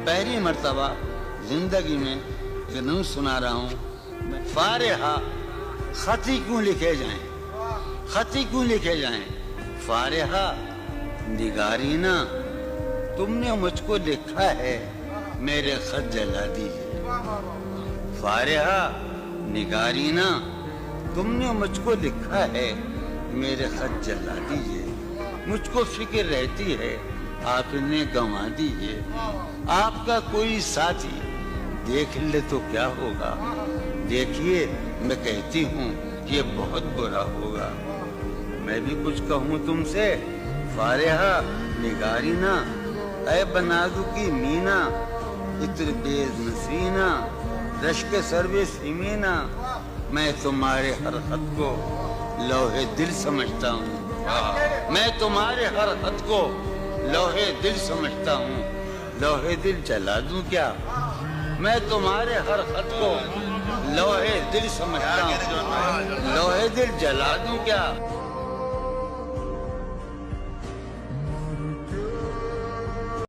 پہلی مرتبہ زندگی میں جنون سنا رہا ہوں. فارحہ خطی کیوں لکھے جائیں, خطی کیوں لکھے جائیں. فارحہ نگارینا تم نے مجھ کو لکھا ہے, میرے خط جلا دیجئے. فارحہ نگارینا تم نے مجھ کو لکھا ہے, میرے خط جلا دیجئے. مجھ کو فکر رہتی ہے آپ انہیں گنوا دیجئے. آپ کا کوئی ساتھی دیکھ لے تو کیا ہوگا. دیکھیے میں کہتی ہوں کہ یہ بہت برا ہوگا. میں بھی کچھ کہوں تم سے. فارحہ نگارینا اے بنادو کی مینا, عطر بیز نسرینا رشک سرو سیمینا, میں تمہارے ہر خط کو لوح دل سمجھتا ہوں. میں تمہارے ہر خط کو لوح دل سمجھتا ہوں. لوح دل جلا دوں کیا, میں تمہارے ہر خط کو لوح دل سمجھتا ہوں. لوح دل جلا دوں کیا.